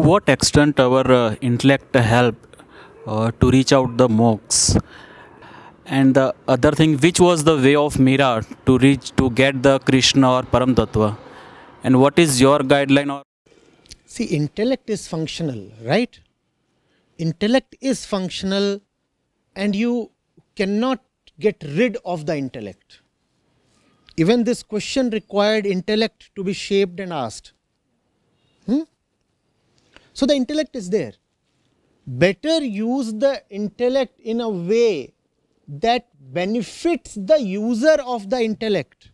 what extent our intellect help to reach out the moksha? And the other thing, which was the way of Mira to get the Krishna or Param Tattva? And what is your guideline? Or see, intellect is functional, right? Intellect is functional, and you cannot get rid of the intellect. Even this question required intellect to be shaped and asked. So the intellect is there. Better use the intellect in a way that benefits the user of the intellect.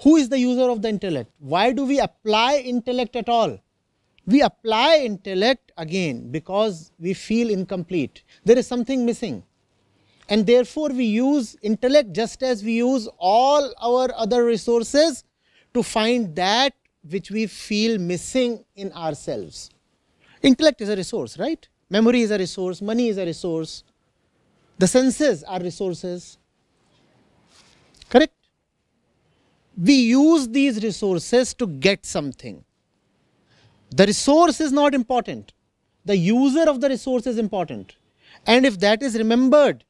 Who is the user of the intellect? Why do we apply intellect at all? We apply intellect again because we feel incomplete. There is something missing. And therefore we use intellect just as we use all our other resources to find that which we feel missing in ourselves. Intellect is a resource, right? Memory is a resource, money is a resource. The senses are resources, correct? We use these resources to get something. The resource is not important. The user of the resource is important. And if that is remembered,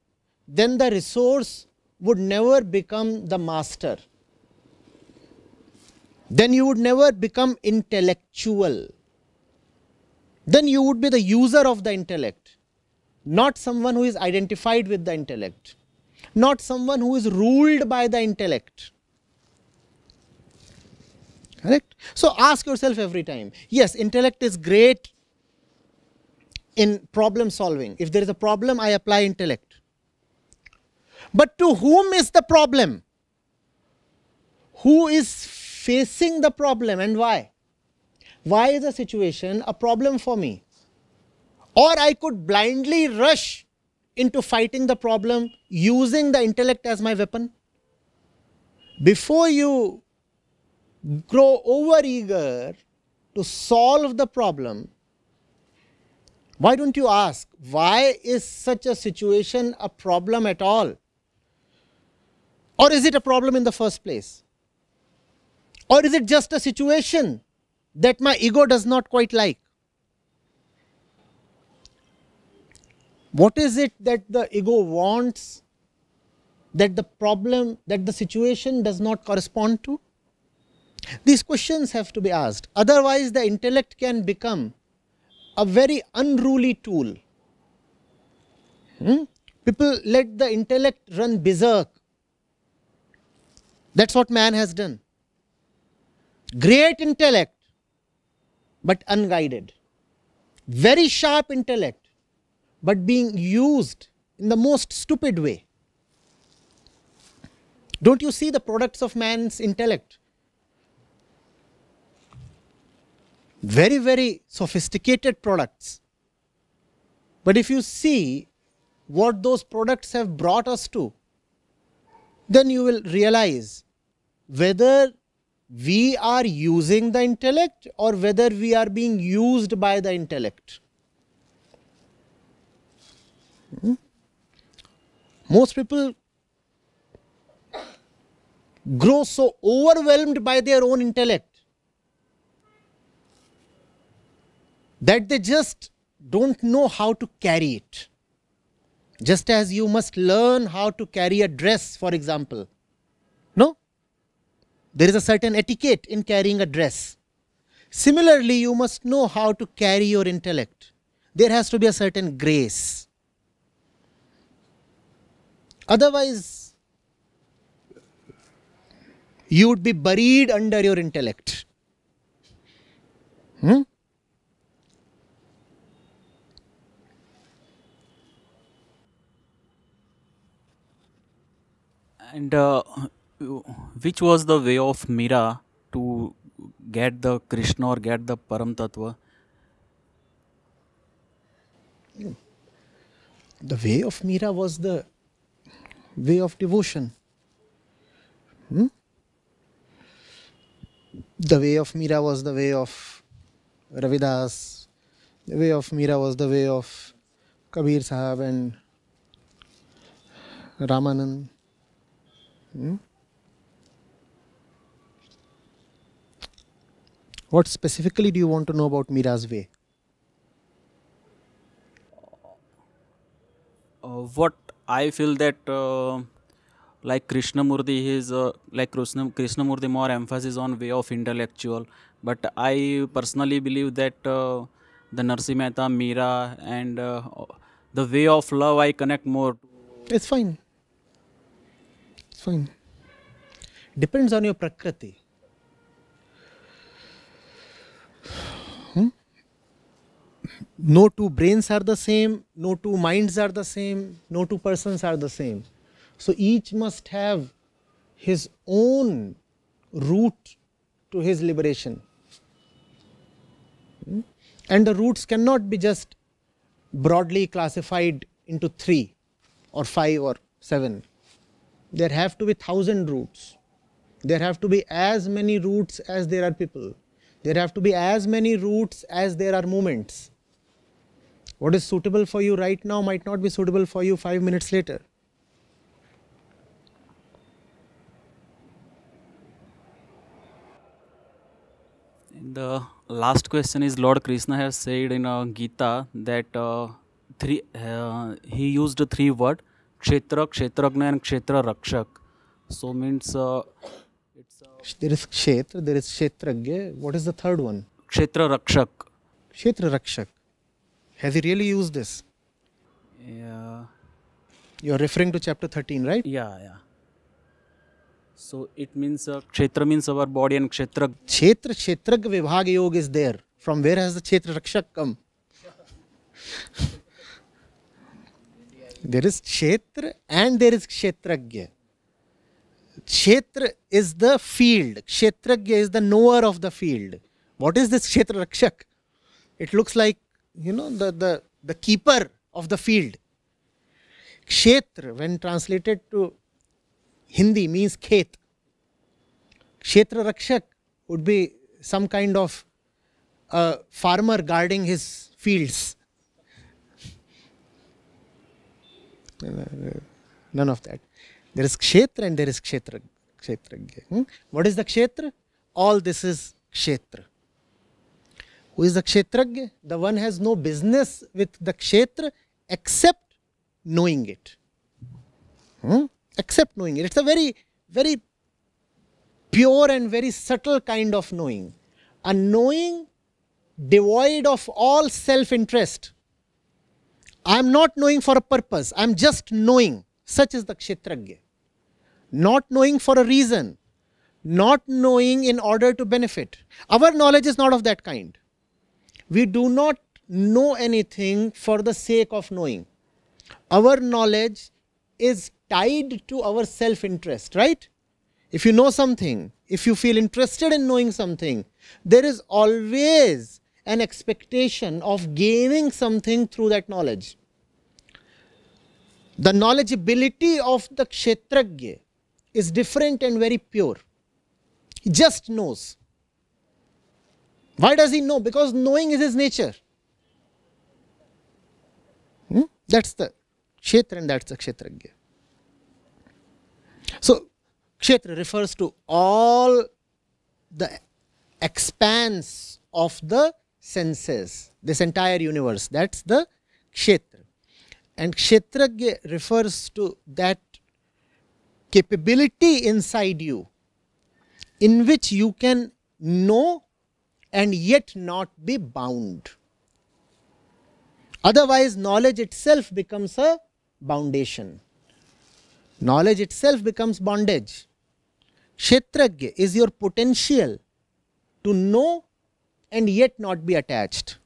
then the resource would never become the master. Then you would never become intellectual. Then you would be the user of the intellect. Not someone who is identified with the intellect, not someone who is ruled by the intellect. Correct? So ask yourself every time, yes, intellect is great in problem solving. If there is a problem, I apply intellect. But to whom is the problem? Who is facing the problem and why? Why is a situation a problem for me? Or I could blindly rush into fighting the problem using the intellect as my weapon. Before you grow over-eager to solve the problem, why don't you ask, why is such a situation a problem at all? Or is it a problem in the first place? Or is it just a situation that my ego does not quite like? What is it that the ego wants, that the problem, that the situation does not correspond to? These questions have to be asked. Otherwise, the intellect can become a very unruly tool. People let the intellect run berserk. That's what man has done. Great intellect, but unguided. Very sharp intellect, but being used in the most stupid way. Don't you see the products of man's intellect? Very, very sophisticated products. But if you see what those products have brought us to, then you will realize whether we are using the intellect or whether we are being used by the intellect. Most people grow so overwhelmed by their own intellect that they just don't know how to carry it. Just as you must learn how to carry a dress, for example. No? There is a certain etiquette in carrying a dress. Similarly, you must know how to carry your intellect. There has to be a certain grace. Otherwise, you would be buried under your intellect. And which was the way of Mira to get the Krishna or get the Param Tattva? The way of Mira was the way of devotion. The way of Mira was the way of Ravidas. The way of Mira was the way of Kabir Sahab and Ramanand. What specifically do you want to know about Mira's way? What I feel that like Krishnamurti, his Krishnamurti more emphasis on way of intellectual, but I personally believe that the Narsi Mehta, Meera, and the way of love I connect more. It's fine. It's fine. Depends on your prakriti. No two brains are the same, no two minds are the same, no two persons are the same. So each must have his own route to his liberation. And the routes cannot be just broadly classified into 3 or 5 or 7. There have to be 1,000 routes. There have to be as many routes as there are people. There have to be as many routes as there are movements. What is suitable for you right now might not be suitable for you 5 minutes later. And the last question is Lord Krishna has said in Gita that he used 3 words: Kshetra, Kshetragna, and Kshetra Rakshak. So means There is Kshetra, there is Kshetragya. What is the third one? Kshetra Rakshak. Kshetra Rakshak. Has he really used this? Yeah. You are referring to chapter 13, right? Yeah. So it means Kshetra means our body and Kshetra. Kshetra, Kshetragya Vibhaga Yoga is there. From where has the Kshetra Rakshak come? There is Kshetra and there is Kshetragya. Kshetra is the field. Kshetragya is the knower of the field. What is this Kshetra Rakshak? It looks like, the keeper of the field. Kshetra, when translated to Hindi, means khet. Kshetra Rakshak would be some kind of a farmer guarding his fields. None of that. There is Kshetra and there is Kshetragya. What is the Kshetra? All this is Kshetra. Who is the Kshetragya? The one has no business with the Kshetra except knowing it. Except knowing it. It's a very, very pure and very subtle kind of knowing. A knowing devoid of all self-interest. I am not knowing for a purpose. I am just knowing. Such is the Kshetragya. Not knowing for a reason. Not knowing in order to benefit. Our knowledge is not of that kind. We do not know anything for the sake of knowing. Our knowledge is tied to our self-interest, right? If you know something, if you feel interested in knowing something, there is always an expectation of gaining something through that knowledge. The knowledgeability of the Kshetragya is different and very pure. He just knows. Why does he know? Because knowing is his nature. That's the Kshetra and that's the Kshetragya. So, Kshetra refers to all the expanse of the senses, this entire universe. That's the Kshetra. And Kshetragya refers to that capability inside you in which you can know and yet not be bound. Otherwise, knowledge itself becomes a foundation. Knowledge itself becomes bondage. Kshetragya is your potential to know and yet not be attached.